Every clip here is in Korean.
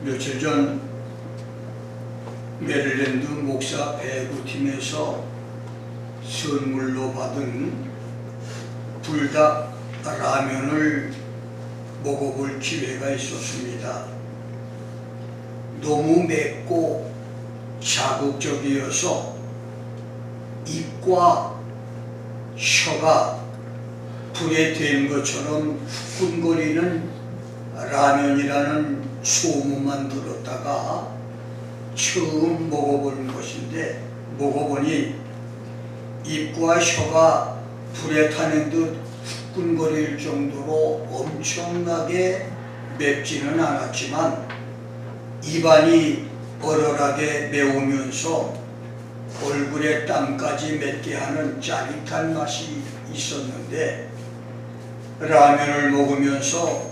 며칠 전 메릴랜드 목사 배구팀에서 선물로 받은 불닭 라면을 먹어볼 기회가 있었습니다. 너무 맵고 자극적이어서 입과 혀가 불에 댄 것처럼 후끈거리는 라면이라는 소문만 들었다가 처음 먹어보는 것인데, 먹어보니 입과 혀가 불에 타는 듯 후끈거릴 정도로 엄청나게 맵지는 않았지만 입안이 얼얼하게 매우면서 얼굴에 땀까지 맺게 하는 짜릿한 맛이 있었는데, 라면을 먹으면서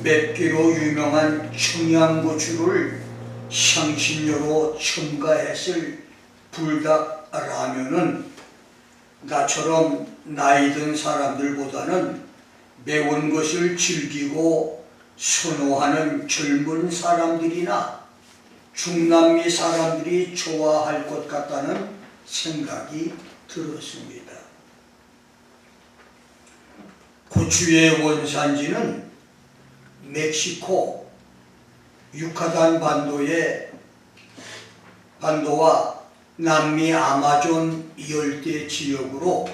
맵기로 유명한 청양고추를 향신료로 첨가했을 불닭 라면은 나처럼 나이 든 사람들보다는 매운 것을 즐기고 선호하는 젊은 사람들이나 중남미 사람들이 좋아할 것 같다는 생각이 들었습니다. 고추의 원산지는 멕시코 유카탄 반도와 남미 아마존 열대 지역으로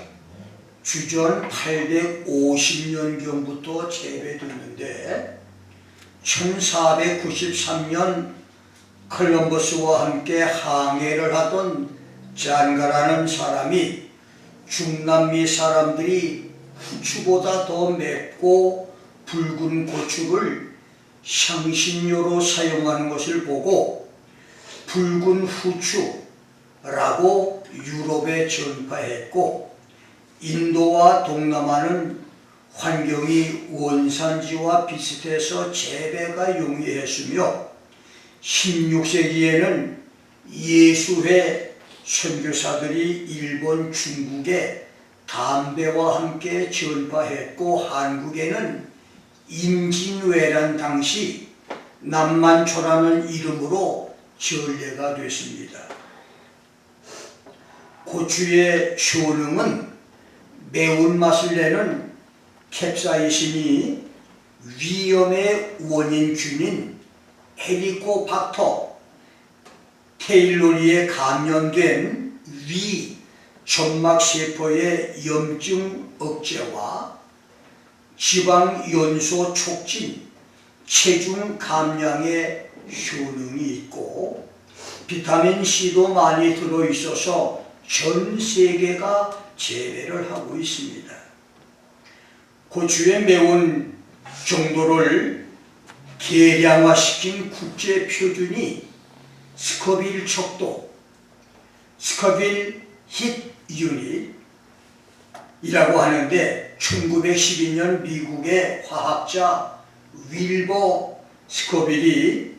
주전 850년경부터 재배됐는데 1493년 콜럼버스와 함께 항해를 하던 잔가라는 사람이 중남미 사람들이 후추보다 더 맵고 붉은 고추를 향신료로 사용하는 것을 보고 붉은 후추라고 유럽에 전파했고, 인도와 동남아는 환경이 원산지와 비슷해서 재배가 용이했으며 16세기에는 예수회 선교사들이 일본, 중국에 담배와 함께 전파했고, 한국에는 임진왜란 당시 남만초라는 이름으로 전래가 됐습니다. 고추의 효능은 매운맛을 내는 캡사이신이 위염의 원인균인 헬리코박터 테일로리에 감염된 위 점막세포의 염증 억제와 지방연소 촉진, 체중 감량에 효능이 있고 비타민C도 많이 들어있어서 전 세계가 재배를 하고 있습니다. 고추의 매운 정도를 계량화시킨 국제 표준이 스커빌 척도, 스커빌 힛 유닛이라고 하는데 1912년 미국의 화학자 윌버 스커빌이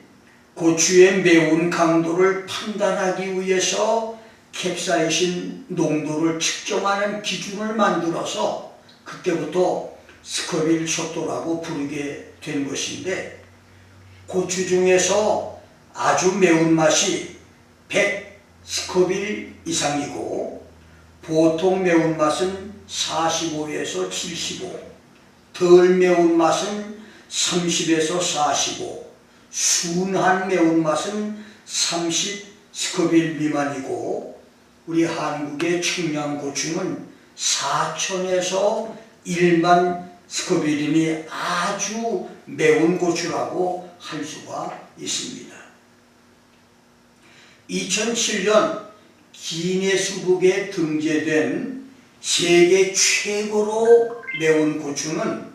고추의 매운 강도를 판단하기 위해서 캡사이신 농도를 측정하는 기준을 만들어서 그때부터 스커빌 척도라고 부르게 된 것인데, 고추 중에서 아주 매운맛이 100 스커빌 이상이고 보통 매운맛은 45에서 75, 덜 매운맛은 30에서 45, 순한 매운맛은 30 스커빌 미만이고, 우리 한국의 청양고추는 4,000에서 1만 스커빌이니 아주 매운 고추라고 할 수가 있습니다. 2007년 기네스북에 등재된 세계 최고로 매운 고추는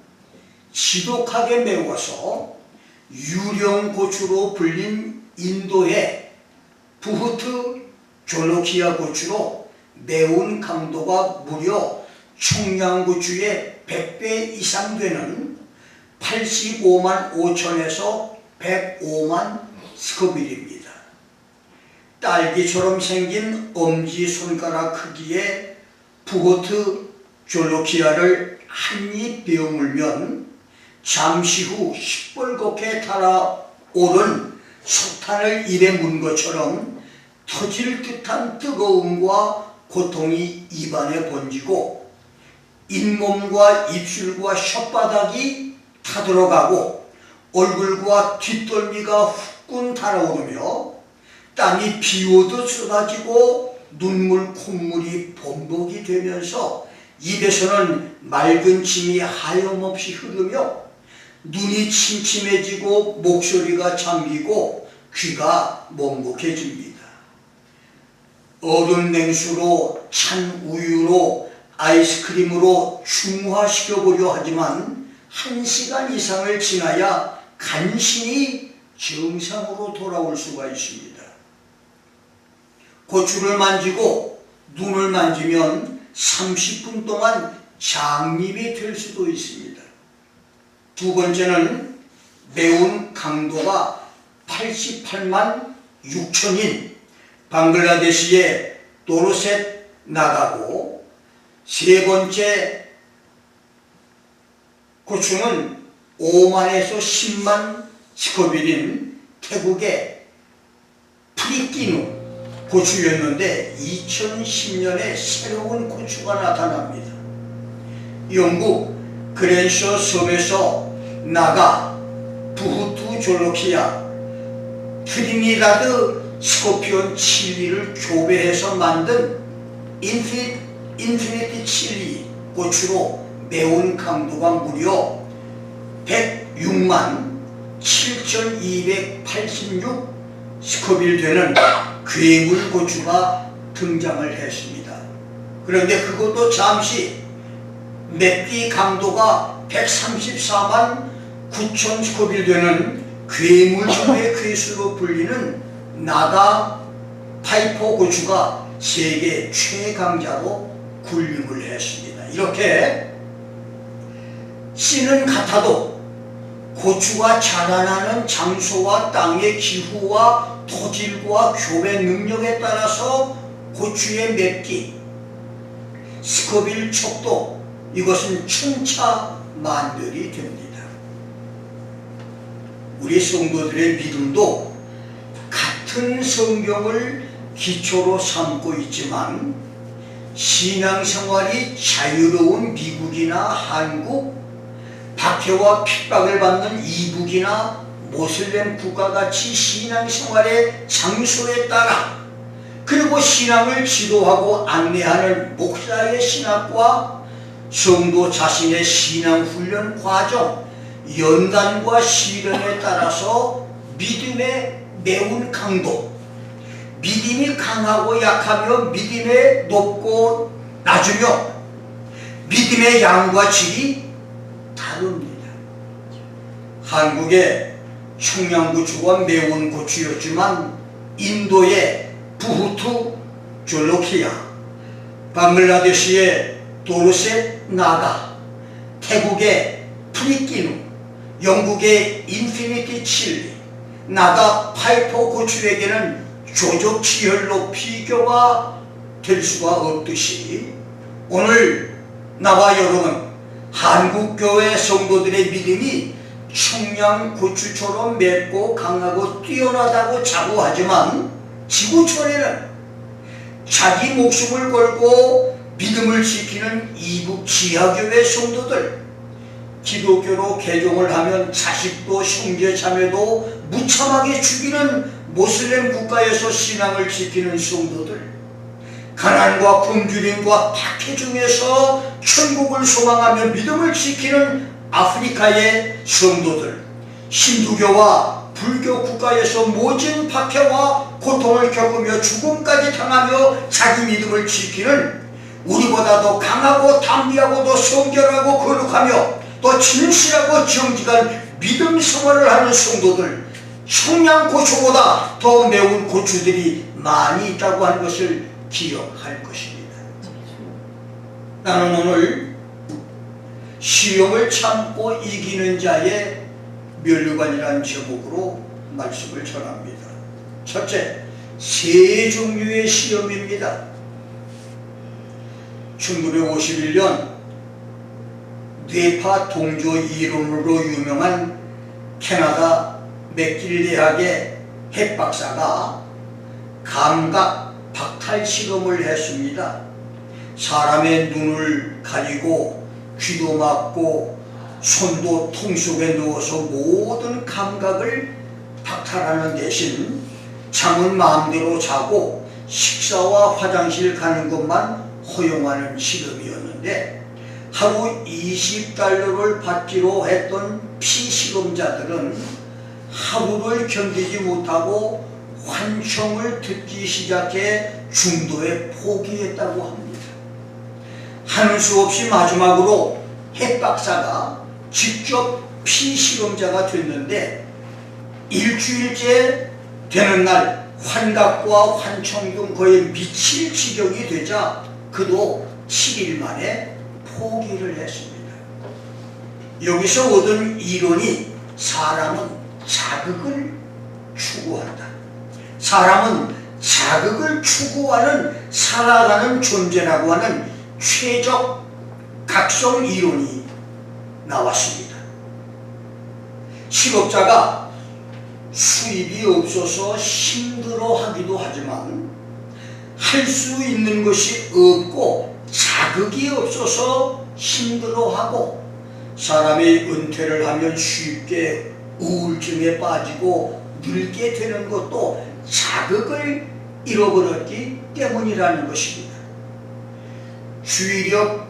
지독하게 매워서 유령고추로 불린 인도의 부흐트 졸로키아 고추로 매운 강도가 무려 청양고추의 100배 이상 되는 85만 5천에서 105만 스커빌입니다. 딸기처럼 생긴 엄지손가락 크기의 부흐트 졸로키아를 한 입 베어물면 잠시 후 시뻘겋게 달아오른 석탄을 입에 문 것처럼 터질 듯한 뜨거움과 고통이 입안에 번지고 잇몸과 입술과 혓바닥이 타들어가고 얼굴과 뒷덜미가 후끈 달아오르며 땀이 비오듯 쏟아지고 눈물 콧물이 범벅이 되면서 입에서는 맑은 침이 하염없이 흐르며 눈이 침침해지고 목소리가 잠기고 귀가 먹먹해집니다. 얼음 냉수로 찬 우유로 아이스크림으로 중화시켜보려 하지만 1시간 이상을 지나야 간신히 정상으로 돌아올 수가 있습니다. 고추를 만지고 눈을 만지면 30분 동안 장립이 될 수도 있습니다. 두 번째는 매운 강도가 88만 6천인 방글라데시의 도르셋 나가고, 세 번째 고추는 5만에서 10만 스코빌인 태국의 프리끼누 고추였는데 2010년에 새로운 고추가 나타납니다. 영국 그랜셔 섬에서 나가, 부후투 졸로키아, 트리니다드 스코피온 칠리를 교배해서 만든 인피니티 칠리 고추로 매운 강도가 무려 106만 7,286 스코빌 되는 괴물 고추가 등장을 했습니다. 그런데 그것도 잠시 맵기 강도가 134만 9천 스코빌 되는 괴물 중의 괴수로 불리는 나가 파이퍼 고추가 세계 최강자로 군림을 했습니다. 이렇게 씨는 같아도 고추가 자라나는 장소와 땅의 기후와 토질과 교배 능력에 따라서 고추의 맵기, 스코빌 척도, 이것은 천차만별이 됩니다. 우리 성도들의 믿음도 같은 성경을 기초로 삼고 있지만 신앙생활이 자유로운 미국이나 한국, 박해와 핍박을 받는 이북이나 모슬렘 국가같이 신앙생활의 장소에 따라, 그리고 신앙을 지도하고 안내하는 목사의 신학과 성도 자신의 신앙훈련 과정, 연단과 시련에 따라서 믿음의 매운 강도, 믿음이 강하고 약하며 믿음의 높고 낮으며 믿음의 양과 질이 다릅니다. 한국의 청양고추가 매운 고추였지만 인도의 부후투 졸로키아, 방글라데시의 도르셋 나가, 태국의 프리끼누, 영국의 인피니티 칠리, 나가 파이퍼 고추에게는 조적 치열로 비교가 될 수가 없듯이 오늘 나와 여러분 한국교회 성도들의 믿음이 청양고추처럼 맵고 강하고 뛰어나다고 자부하지만 지구촌에는 자기 목숨을 걸고 믿음을 지키는 이북 지하교회 성도들, 기독교로 개종을 하면 자식도 형제 자매도 무참하게 죽이는 모슬렘 국가에서 신앙을 지키는 성도들, 가난과 굶주림과 박해 중에서 천국을 소망하며 믿음을 지키는 아프리카의 성도들, 힌두교와 불교 국가에서 모진 박해와 고통을 겪으며 죽음까지 당하며 자기 믿음을 지키는, 우리보다 더 강하고 담대하고 더 성결하고 거룩하며 또 진실하고 정직한 믿음 생활을 하는 성도들, 청양고추보다 더 매운 고추들이 많이 있다고 하는 것을 기억할 것입니다. 나는 오늘 시험을 참고 이기는 자의 면류관이라는 제목으로 말씀을 전합니다. 첫째, 세 종류의 시험입니다. 1951년 뇌파 동조 이론으로 유명한 캐나다 맥길 대학의 핵 박사가 감각 박탈 실험을 했습니다. 사람의 눈을 가리고 귀도 막고 손도 통 속에 넣어서 모든 감각을 박탈하는 대신 잠은 마음대로 자고 식사와 화장실 가는 것만 허용하는 실험이었는데, 하루 $20를 받기로 했던 피실험자들은 하루를 견디지 못하고 환청을 듣기 시작해 중도에 포기했다고 합니다. 하는 수 없이 마지막으로 핵 박사가 직접 피실험자가 됐는데, 일주일째 되는 날 환각과 환청 등 거의 미칠 지경이 되자 그도 7일 만에 포기를 했습니다. 여기서 얻은 이론이 사람은 자극을 추구한다. 사람은 자극을 추구하는 살아가는 존재라고 하는 최적 각성 이론이 나왔습니다. 실업자가 수입이 없어서 힘들어하기도 하지만 할 수 있는 것이 없고 자극이 없어서 힘들어하고, 사람이 은퇴를 하면 쉽게 우울증에 빠지고 늙게 되는 것도 자극을 잃어버렸기 때문이라는 것입니다. 주의력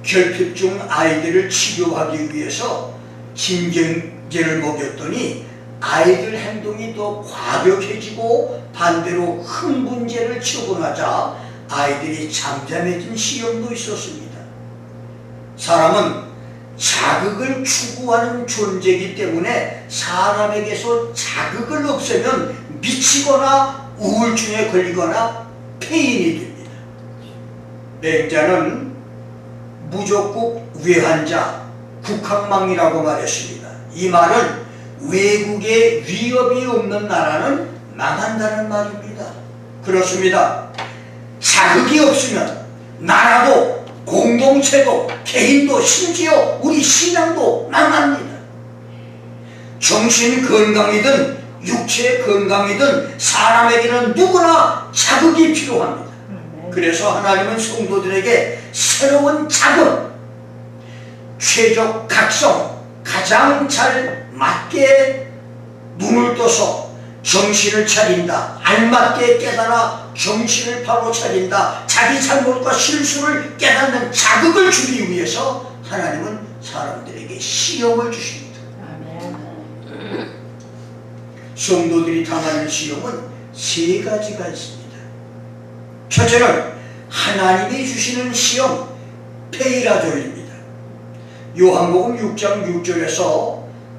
결핍증 아이들을 치료하기 위해서 진정제를 먹였더니 아이들 행동이 더 과격해지고 반대로 흥분제를 처분하자 아이들이 잠잠해진 시험도 있었습니다. 사람은 자극을 추구하는 존재이기 때문에 사람에게서 자극을 없애면 미치거나 우울증에 걸리거나 폐인이 됩니다. 맹자는 무적국 외환자, 국학망이라고 말했습니다. 이 말은 외국에 위협이 없는 나라는 망한다는 말입니다. 그렇습니다. 자극이 없으면 나라도 공동체도 개인도 심지어 우리 신앙도 망합니다. 정신 건강이든 육체 건강이든 사람에게는 누구나 자극이 필요합니다. 그래서 하나님은 성도들에게 새로운 자극, 최적 각성, 가장 잘 맞게 눈을 떠서 정신을 차린다, 알맞게 깨달아 정신을 바로 차린다, 자기 잘못과 실수를 깨닫는 자극을 주기 위해서 하나님은 사람들에게 시험을 주십니다. 성도들이 당하는 시험은 세 가지가 있습니다. 첫째는 하나님이 주시는 시험, 페이라조입니다. 요한복음 6장 6절에서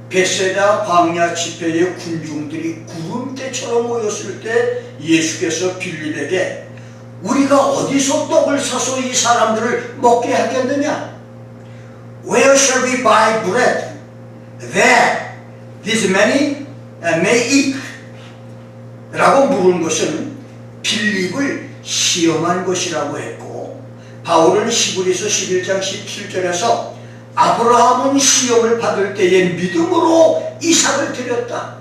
벳세다 광야 집회의 군중들이 구름대처럼 모였을 때 예수께서 빌립에게 우리가 어디서 떡을 사서 이 사람들을 먹게 하겠느냐? Where shall we buy bread that these many may eat? 라고 물은 것은 빌립을 시험한 것이라고 했고, 바울은 히브리서 11장 17절에서 아브라함은 시험을 받을 때에 믿음으로 이삭을 드렸다.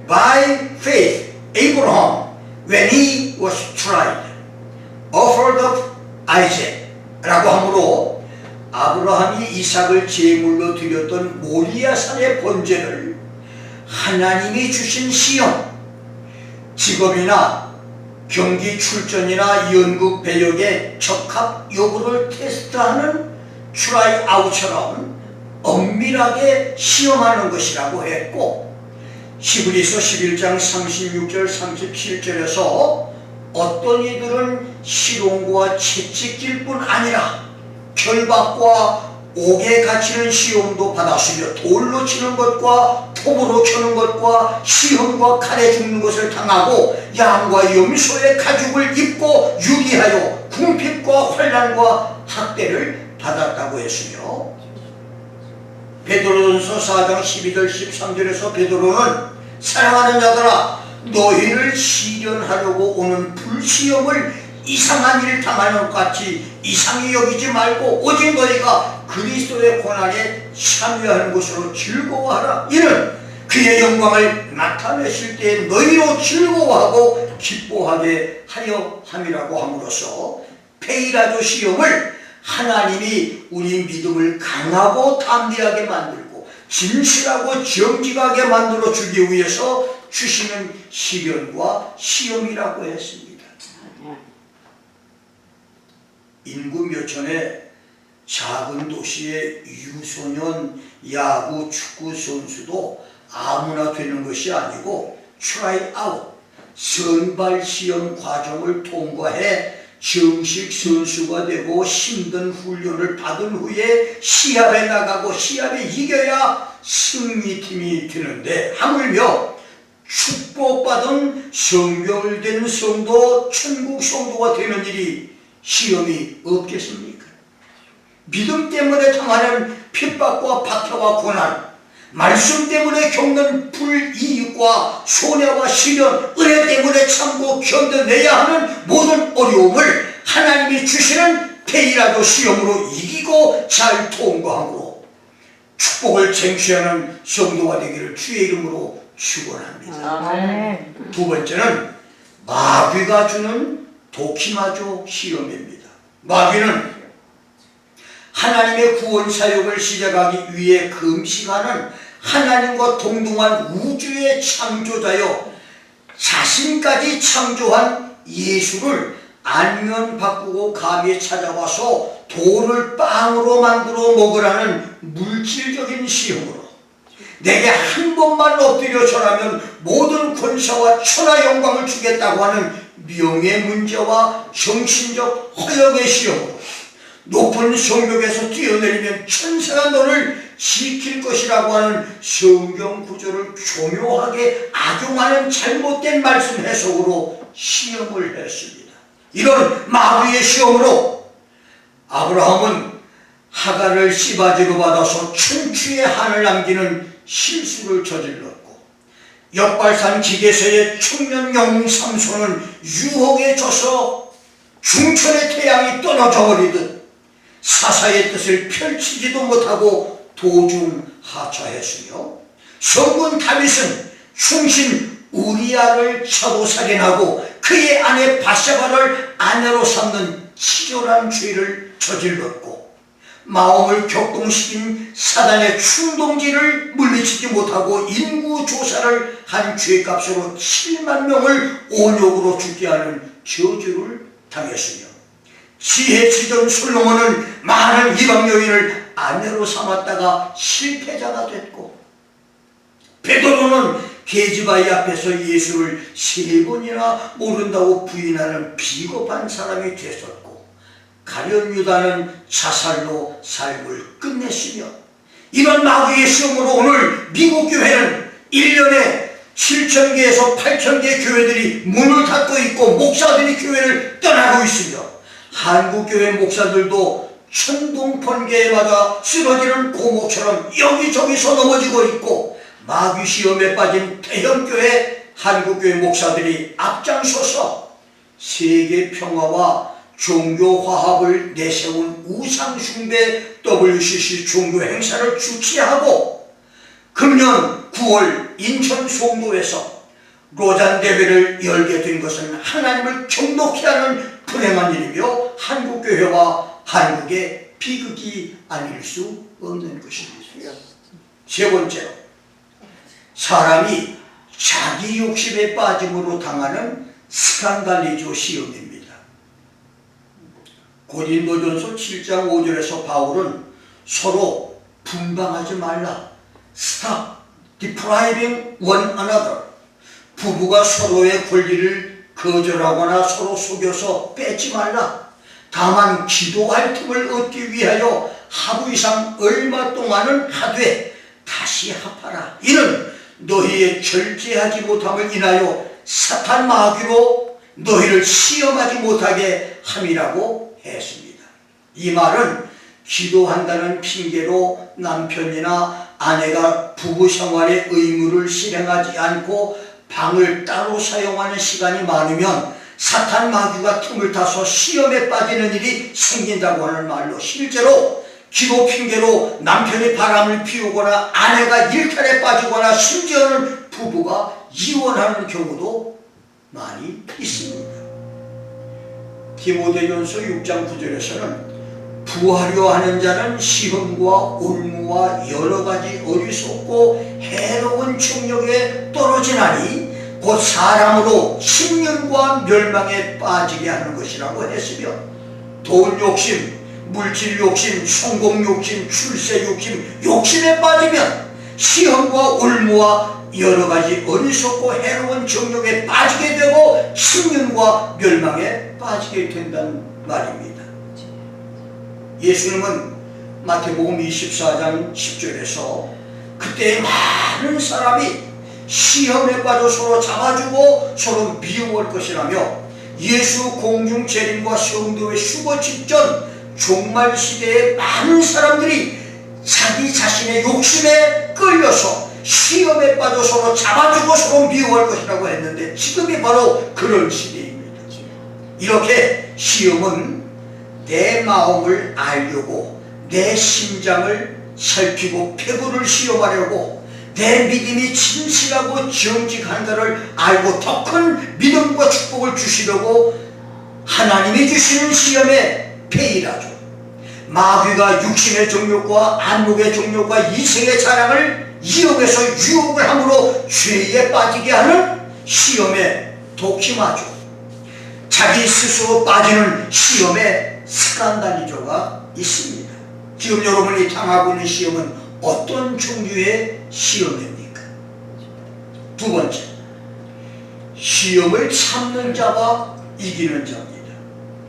By faith, Abraham, when he was tried, offered up Isaac. 라고 하므로 아브라함이 이삭을 제물로 드렸던 모리아산의 번제를 하나님이 주신 시험, 직업이나 경기 출전이나 연극 배역의 적합 여부를 테스트하는 트라이 아웃처럼 엄밀하게 시험하는 것이라고 했고, 히브리서 11장 36절 37절에서 어떤 이들은 시롱과 채찍질 뿐 아니라 결박과 옥에 갇히는 시험도 받았으며 돌로 치는 것과 톱으로 쳐는 것과 시험과 칼에 죽는 것을 당하고 양과 염소의 가죽을 입고 유기하여 궁핍과 환난과 학대를 받았다고 했으며, 베드로전서 4장 12절 13절에서 베드로는 사랑하는 자들아 너희를 시련하려고 오는 불시험을 이상한 일을 당하는 것 같이 이상히 여기지 말고 오직 너희가 그리스도의 고난에 참여하는 것으로 즐거워하라. 이는 그의 영광을 나타내실 때 너희로 즐거워하고 기뻐하게 하려 함이라고 함으로써 페이라도 시험을 하나님이 우리 믿음을 강하고 담대하게 만들고 진실하고 정직하게 만들어 주기 위해서 주시는 시련과 시험이라고 했습니다. 인구 몇천의 작은 도시의 유소년 야구 축구 선수도 아무나 되는 것이 아니고 트라이 아웃 선발 시험 과정을 통과해 정식 선수가 되고 힘든 훈련을 받은 후에 시합에 나가고 시합에 이겨야 승리팀이 되는데, 하물며 축복받은 성경을 된 성도, 천국 성도가 되는 일이 시험이 없겠습니까? 믿음 때문에 당하는 핍박과 박해와 고난, 말씀 때문에 겪는 불이익과 손해와 시련, 은혜 때문에 참고 견뎌내야 하는 모든 어려움을 하나님이 주시는 페이라도 시험으로 이기고 잘 통과함으로 축복을 쟁취하는 성도가 되기를 주의 이름으로 축원합니다. 두 번째는 마귀가 주는 도키마조 시험입니다. 마귀는 하나님의 구원 사역을 시작하기 위해 금식하는 하나님과 동등한 우주의 창조자여 자신까지 창조한 예수를 안면 바꾸고 감히 찾아와서 돌을 빵으로 만들어 먹으라는 물질적인 시험으로 내게 한 번만 엎드려 절하면 모든 권세와 천하 영광을 주겠다고 하는 명예 문제와 정신적 허영의 시험으로 높은 성벽에서 뛰어내리면 천사가 너를 지킬 것이라고 하는 성경 구조를 교묘하게 악용하는 잘못된 말씀 해석으로 시험을 했습니다. 이런 마귀의 시험으로 아브라함은 하갈을 씨바지로 받아서 춘추의 한을 남기는 실수를 저질렀고, 역발산 기계서의 청년 영웅 삼손은 유혹에 져서 중천의 태양이 떨어져 버리듯 사사의 뜻을 펼치지도 못하고 도중 하차했으며, 성군 다윗은 충신 우리아를 차도 살인하고 그의 아내 바세바를 아내로 삼는 치졸한 죄를 저질렀고, 마음을 격동시킨 사단의 충동지를 물리치지 못하고 인구조사를 한 죄값으로 7만 명을 온역으로 죽게 하는 저주를 당했으며, 지혜지전 솔로몬은 많은 이방 여인을 아내로 삼았다가 실패자가 됐고, 베드로는 게즈바이 앞에서 예수를 3번이나 모른다고 부인하는 비겁한 사람이 됐었고, 가룟 유다는 자살로 삶을 끝냈으며, 이런 마귀의 시험으로 오늘 미국 교회는 1년에 7,000개에서 8,000개 교회들이 문을 닫고 있고 목사들이 교회를 떠나고 있으며, 한국교회 목사들도 천둥번개에 맞아 쓰러지는 고목처럼 여기저기서 넘어지고 있고, 마귀 시험에 빠진 대형교회 한국교회 목사들이 앞장서서 세계 평화와 종교 화합을 내세운 우상숭배 WCC 종교 행사를 주최하고, 금년 9월 인천 송도에서 로잔 대회를 열게 된 것은 하나님을 경독케 하는 불행한 일이며 한국교회와 한국의 비극이 아닐 수 없는 것입니다. 세 번째로, 사람이 자기 욕심에 빠짐으로 당하는 스칸달리조 시험입니다. 고린도전서 7장 5절에서 바울은 서로 분방하지 말라, Stop depriving one another, 부부가 서로의 권리를 거절하거나 서로 속여서 뺏지 말라, 다만 기도할 틈을 얻기 위하여 하루 이상 얼마 동안은 하되 다시 합하라. 이는 너희의 절제하지 못함을 인하여 사탄 마귀로 너희를 시험하지 못하게 함이라고 했습니다. 이 말은 기도한다는 핑계로 남편이나 아내가 부부 생활의 의무를 실행하지 않고 방을 따로 사용하는 시간이 많으면 사탄 마귀가 틈을 타서 시험에 빠지는 일이 생긴다고 하는 말로, 실제로 기도 핑계로 남편이 바람을 피우거나 아내가 일탈에 빠지거나 심지어는 부부가 이혼하는 경우도 많이 있습니다. 디모데전서 6장 9절에서는 부하려 하는 자는 시험과 올무와 여러가지 어리석고 해로운 정욕에 떨어지나니 곧 사람으로 심령과 멸망에 빠지게 하는 것이라고 했으며, 돈 욕심, 물질 욕심, 성공 욕심, 출세 욕심, 욕심에 빠지면 시험과 올무와 여러가지 어리석고 해로운 정욕에 빠지게 되고 심령과 멸망에 빠지게 된다는 말입니다. 예수님은 마태복음 24장 10절에서 그때 많은 사람이 시험에 빠져 서로 잡아주고 서로 미워할 것이라며, 예수 공중 재림과 성도의 휴거 직전 종말 시대에 많은 사람들이 자기 자신의 욕심에 끌려서 시험에 빠져 서로 잡아주고 서로 미워할 것이라고 했는데, 지금이 바로 그런 시대입니다. 이렇게 시험은 내 마음을 알려고, 내 심장을 살피고 폐부를 시험하려고, 내 믿음이 진실하고 정직한가를 알고 더 큰 믿음과 축복을 주시려고 하나님이 주시는 시험의 페이라죠. 마귀가 육신의 정욕과 안목의 정욕과 이생의 자랑을 이용해서 유혹을 함으로 죄에 빠지게 하는 시험의 도키마죠. 자기 스스로 빠지는 시험의 스칸달리조가 있습니다. 지금 여러분이 당하고 있는 시험은 어떤 종류의 시험입니까? 두 번째, 시험을 참는 자와 이기는 자입니다.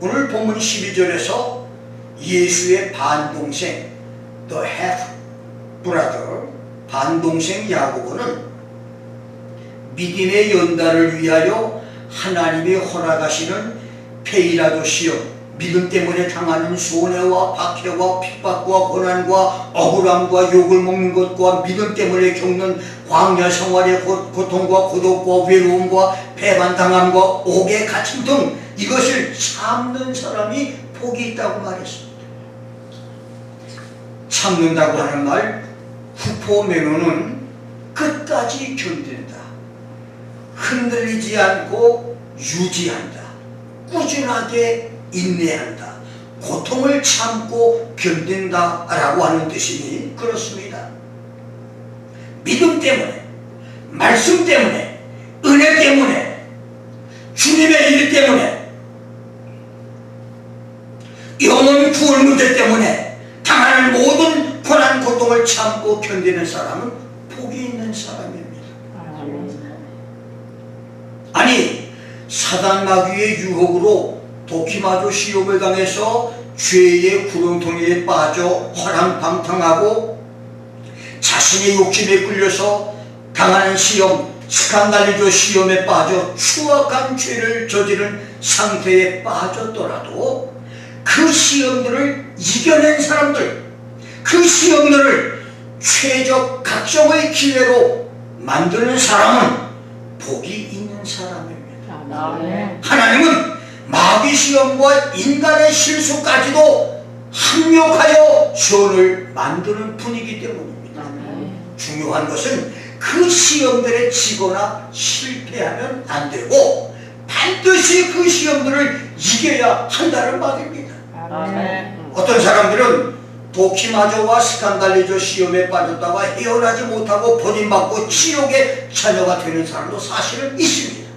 오늘 본문 12절에서 예수의 반동생, the half brother, 반동생 야고보는 믿음의 연단을 위하여 하나님이 허락하시는 페이라도 시험, 믿음 때문에 당하는 손해와 박해와 핍박과 고난과 억울함과 욕을 먹는 것과 믿음 때문에 겪는 광야 생활의 고통과 고독과 외로움과 배반당함과 옥에 갇힘 등 이것을 참는 사람이 복이 있다고 말했습니다. 참는다고 하는 말, 후포메노는 끝까지 견딘다, 흔들리지 않고 유지한다, 꾸준하게 인내한다, 고통을 참고 견딘다 라고 하는 뜻이니 그렇습니다. 믿음 때문에, 말씀 때문에, 은혜 때문에, 주님의 일 때문에, 영원 구원 문제 때문에 당하는 모든 고난 고통을 참고 견디는 사람은 복이 있는 사람입니다. 아니, 사단 마귀의 유혹으로 도키마조 시험을 당해서 죄의 구렁텅이에 빠져 허랑방탕하고 자신의 욕심에 끌려서 당하는 시험, 스칸달리조 시험에 빠져 추악한 죄를 저지른 상태에 빠졌더라도 그 시험들을 이겨낸 사람들, 그 시험들을 최적 각성의 기회로 만드는 사람은 복이 있는 사람입니다. 하나님은 마귀 시험과 인간의 실수까지도 합력하여 선을 만드는 분이기 때문입니다. 중요한 것은 그 시험들에 지거나 실패하면 안 되고 반드시 그 시험들을 이겨야 한다는 말입니다. 어떤 사람들은 도키마조와 스칸달리조 시험에 빠졌다가 헤어나지 못하고 버림받고 지옥의 자녀가 되는 사람도 사실은 있습니다.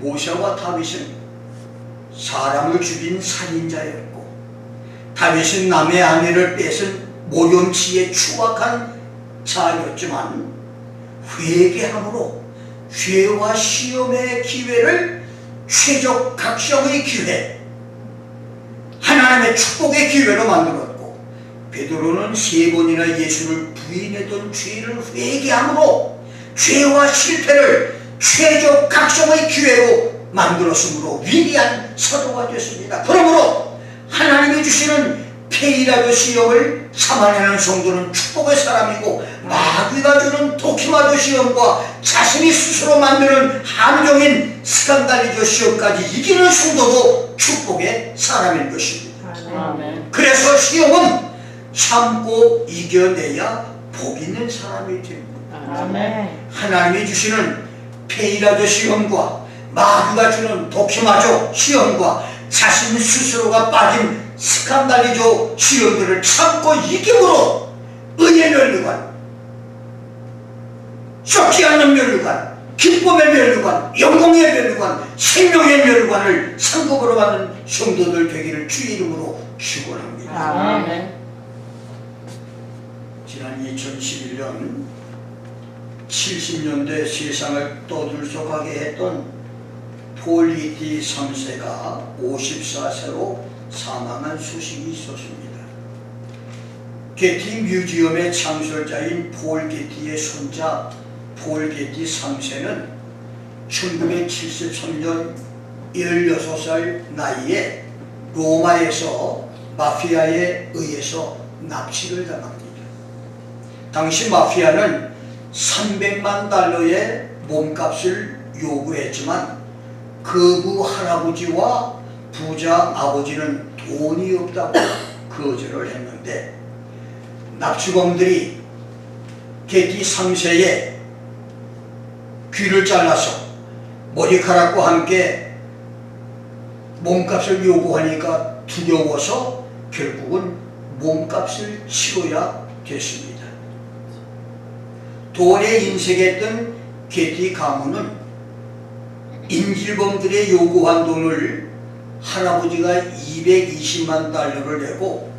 모세와 다윗은 사람을 죽인 살인자였고, 다윗은 남의 아내를 뺏은 모욕치의 추악한 자였지만 회개함으로 죄와 시험의 기회를 최적 각성의 기회, 하나님의 축복의 기회로 만들었고, 베드로는 3번이나 예수를 부인했던 죄를 회개함으로 죄와 실패를 최적 각성의 기회로 만들었으므로 위대한 사도가 됐습니다. 그러므로 하나님이 주시는 페이라도 시험을 참아내는 성도는 축복의 사람이고, 마귀가 주는 도키마도 시험과 자신이 스스로 만드는 함정인 스칸달리조 시험까지 이기는 성도도 축복의 사람인 것입니다. 아멘. 그래서 시험은 참고 이겨내야 복 있는 사람이 됩니다. 아멘. 하나님이 주시는 페이라도 시험과 마귀가 주는 독시마저 시험과 자신 스스로가 빠진 스칸달리조 시험들을 참고 이김으로 은혜의 멸류관, 썩지 않는 멸류관, 기쁨의 멸류관, 영광의 멸류관, 생명의 멸류관을 상급으로 받는 성도들 되기를 주의 이름으로 축원합니다. 아멘. 지난 2011년 70년대 세상을 떠들썩하게 했던 폴 게티 3세가 54세로 사망한 소식이 있었습니다. 게티 뮤지엄의 창설자인 폴 게티의 손자 폴 게티 3세는 1973년 16살 나이에 로마에서 마피아에 의해서 납치를 당합니다. 당시 마피아는 300만 달러의 몸값을 요구했지만 거부 할아버지와 부자 아버지는 돈이 없다고 거절을 했는데 납치범들이 게티 3세의 귀를 잘라서 머리카락과 함께 몸값을 요구하니까 두려워서 결국은 몸값을 치러야 됐습니다. 돈에 인색했던 게티 가문은 인질범들의 요구한 돈을 할아버지가 220만 달러를 내고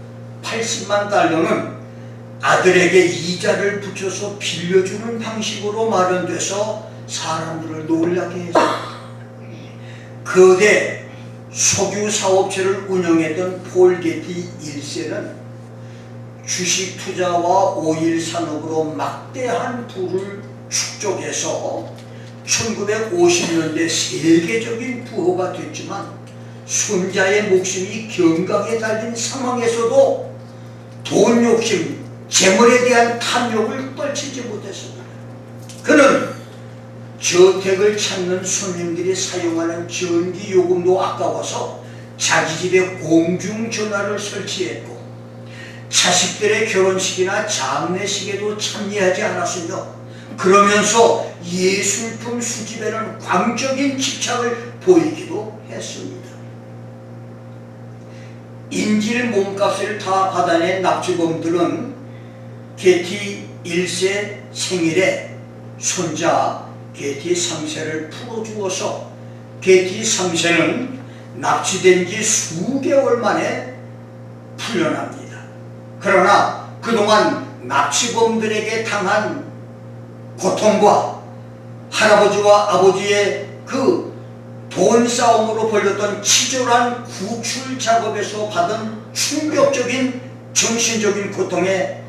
80만 달러는 아들에게 이자를 붙여서 빌려주는 방식으로 마련돼서 사람들을 놀라게 했습니다. 거대 석유 사업체를 운영했던 폴 게티 1세는 주식 투자와 오일 산업으로 막대한 부를 축적해서 1950년대 세계적인 부호가 됐지만 손자의 목숨이 경각에 달린 상황에서도 돈 욕심, 재물에 대한 탐욕을 떨치지 못했습니다. 그는 저택을 찾는 손님들이 사용하는 전기 요금도 아까워서 자기 집에 공중전화를 설치했고 자식들의 결혼식이나 장례식에도 참여하지 않았으며 그러면서 예술품 수집에는 광적인 집착을 보이기도 했습니다. 인질 몸값을 다 받아낸 납치범들은 게티 1세 생일에 손자 게티 3세를 풀어주어서 게티 3세는 납치된 지 수개월 만에 풀려납니다. 그러나 그동안 납치범들에게 당한 고통과 할아버지와 아버지의 그 돈 싸움으로 벌였던 치졸한 구출 작업에서 받은 충격적인 정신적인 고통에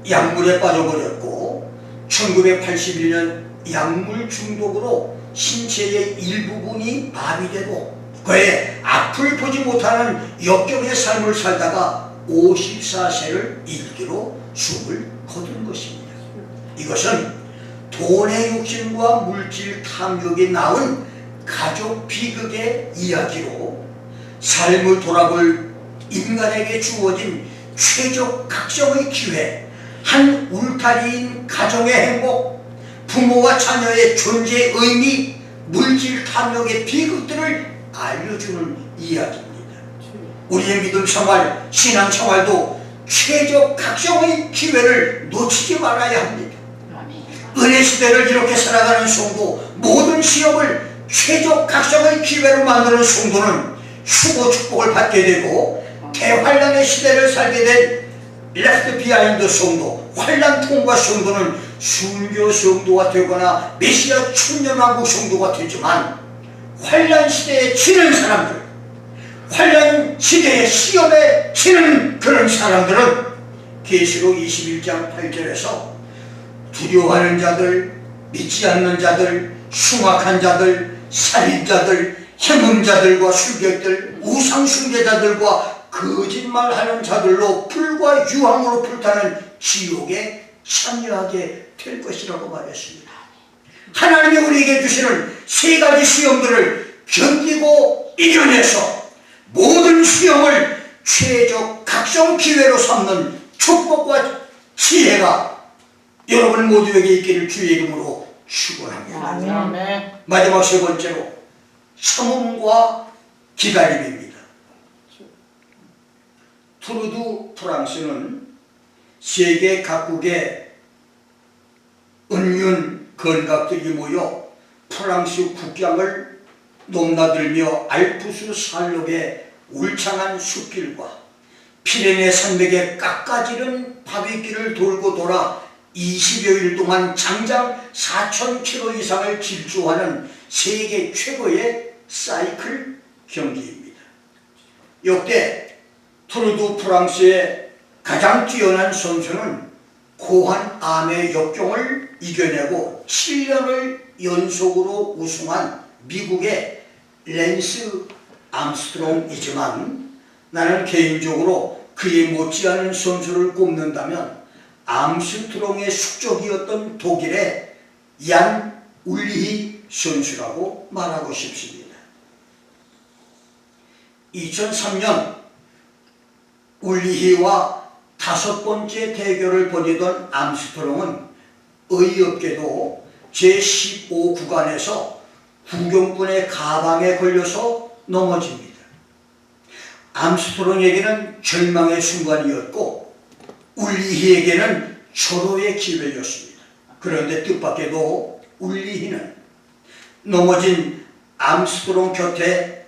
약물에 빠져버렸고 1981년 약물 중독으로 신체의 일부분이 마비되고 그의 앞을 보지 못하는 역경의 삶을 살다가 54세를 일기로 숨을 거둔 것입니다. 이것은 돈의 욕심과 물질 탐욕이 낳은 가족 비극의 이야기로 삶을 돌아볼 인간에게 주어진 최적 각성의 기회, 한 울타리인 가정의 행복, 부모와 자녀의 존재의 의미, 물질 탐욕의 비극들을 알려주는 이야기입니다. 우리의 믿음 생활, 신앙 생활도 최적 각성의 기회를 놓치지 말아야 합니다. 은혜 시대를 이렇게 살아가는 성도, 모든 시험을 최적 각성의 기회로 만드는 성도는 수고 축복을 받게 되고 대환란의 시대를 살게 된 레프트 비하인드 성도, 환란 통과 성도는 순교 성도가 되거나 메시아 천년왕국 성도가 되지만 환란 시대에 치는 사람들, 환란 시대의 시험에 치는 그런 사람들은 계시록 21장 8절에서 두려워하는 자들, 믿지 않는 자들, 흉악한 자들, 살인자들, 해문자들과 술객들, 우상숭배자들과 거짓말하는 자들로 불과 유황으로 불타는 지옥에 참여하게 될 것이라고 말했습니다. 하나님이 우리에게 주시는 세 가지 시험들을 견디고 이겨내서 모든 시험을 최적 각성 기회로 삼는 축복과 지혜가 여러분 모두에게 있기를 주의 이름으로 축원합니다. 아멘. 마지막 세 번째로 참음과 기다림입니다. 투르두 프랑스는 세계 각국의 은윤 건각들이 모여 프랑스 국경을 넘나들며 알프스 산麓의 울창한 숲길과 피레네 산맥의 깎아지른 바위길을 돌고 돌아 20여일 동안 장장 4,000km 이상을 질주하는 세계 최고의 사이클 경기입니다. 역대 투르두 프랑스의 가장 뛰어난 선수는 고한 암의 역경을 이겨내고 7년을 연속으로 우승한 미국의 랜스 암스트롱이지만 나는 개인적으로 그에 못지않은 선수를 꼽는다면 암스트롱의 숙적이었던 독일의 얀 울리히 선수라고 말하고 싶습니다. 2003년 울리히와 5번째 대결을 벌이던 암스트롱은 어이없게도 제15 구간에서 구경꾼의 가방에 걸려서 넘어집니다. 암스트롱에게는 절망의 순간이었고 울리히에게는 절호의 기회였습니다. 그런데 뜻밖에도 울리히는 넘어진 암스트롱 곁에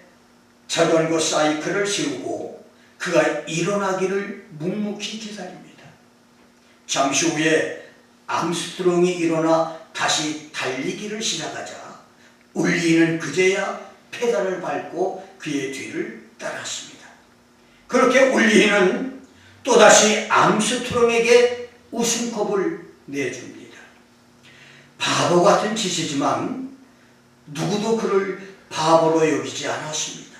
자전거 사이클을 세우고 그가 일어나기를 묵묵히 기다립니다. 잠시 후에 암스트롱이 일어나 다시 달리기를 시작하자 울리히는 그제야 페달을 밟고 그의 뒤를 따랐습니다. 그렇게 울리히는 또다시 암스트롱에게 우승컵을 내줍니다. 바보 같은 짓이지만 누구도 그를 바보로 여기지 않았습니다.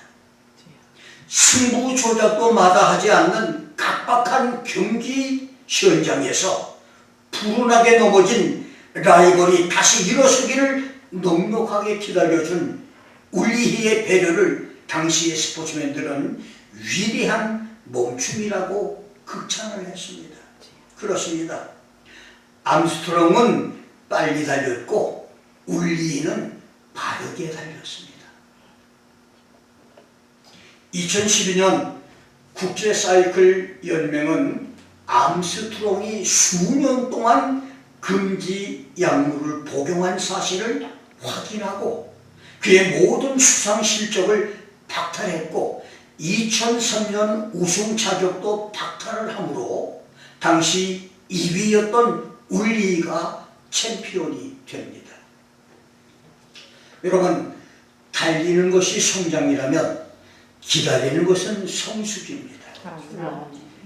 승부 조작도 마다하지 않는 각박한 경기 현장에서 불운하게 넘어진 라이벌이 다시 일어서기를 넉넉하게 기다려준 울리히의 배려를 당시의 스포츠맨들은 위대한 멈춤이라고 극찬을 했습니다. 그렇습니다. 암스트롱은 빨리 달렸고 울리히는 바르게 달렸습니다. 2012년 국제사이클 연맹은 암스트롱이 수년 동안 금지 약물을 복용한 사실을 확인하고 그의 모든 수상 실적을 박탈했고 2003년 우승 자격도 박탈을 하므로 당시 2위였던 울리히가 챔피언이 됩니다. 여러분, 달리는 것이 성장이라면 기다리는 것은 성숙입니다.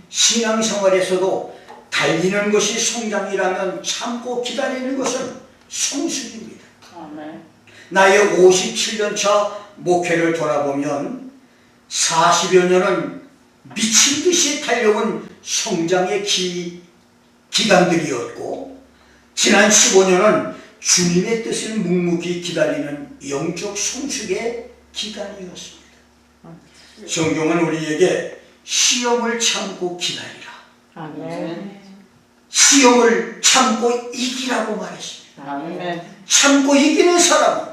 신앙생활에서도 달리는 것이 성장이라면 참고 기다리는 것은 성숙입니다. 나의 57년차 목회를 돌아보면 40여 년은 미친 듯이 달려온 성장의 기간들이었고 지난 15년은 주님의 뜻을 묵묵히 기다리는 영적 성숙의 기간이었습니다. 성경은 우리에게 시험을 참고 기다리라, 아멘. 시험을 참고 이기라고 말했습니다. 아멘. 참고 이기는 사람은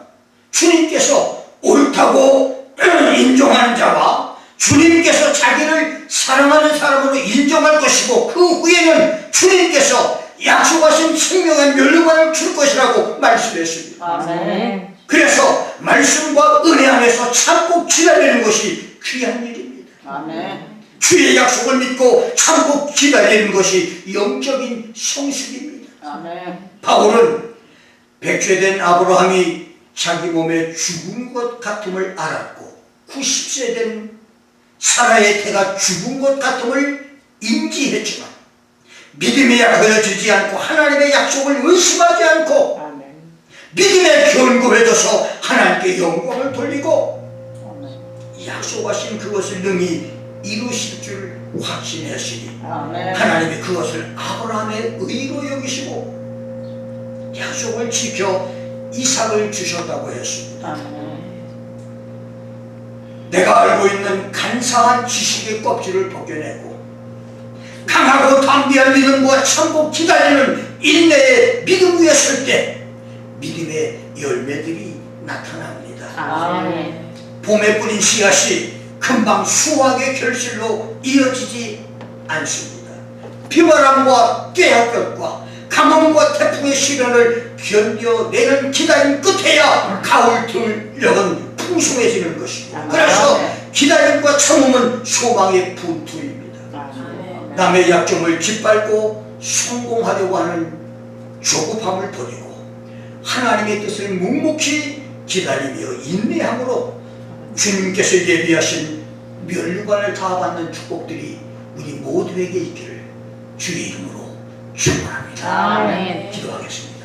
주님께서 옳다고 인정하는 자와 주님께서 자기를 사랑하는 사람으로 인정할 것이고 그 후에는 주님께서 약속하신 생명의 멸류관을 줄 것이라고 말씀했습니다. 아멘. 그래서 말씀과 은혜 안에서 참고 기다리는 것이 귀한 일입니다. 아멘. 주의 약속을 믿고 참고 기다리는 것이 영적인 성숙입니다. 아멘. 바울은 백죄된 아브라함이 자기 몸에 죽은 것 같음을 알았고 90세 된 사라의 태가 죽은 것 같음을 인지했지만 믿음에 약해지지 않고 하나님의 약속을 의심하지 않고 아멘. 믿음에 견고해져서 하나님께 영광을 돌리고 아멘. 약속하신 그것을 능히 이루실 줄 확신했으니 아멘. 하나님이 그것을 아브라함의 의로 여기시고 약속을 지켜 이삭을 주셨다고 했습니다. 아멘. 내가 알고 있는 간사한 지식의 껍질을 벗겨내고 강하고 담대한 믿음과 참고 기다리는 인내의 믿음 위에 설 때 믿음의 열매들이 나타납니다. 아멘. 봄에 뿌린 씨앗이 금방 수확의 결실로 이어지지 않습니다. 비바람과 꾀약볕과 가뭄과 태풍의 시련을 견뎌내는 기다림 끝에야 가을 들녘은 풍성해지는 것입니다. 그래서 기다림과 참음은 소망의 분투입니다. 남의 약점을 짓밟고 성공하려고 하는 조급함을 버리고 하나님의 뜻을 묵묵히 기다리며 인내함으로 주님께서 예비하신 면류관을 다 받는 축복들이 우리 모두에게 있기를 주의 이름으로 축원합니다. 아멘. 기도하겠습니다.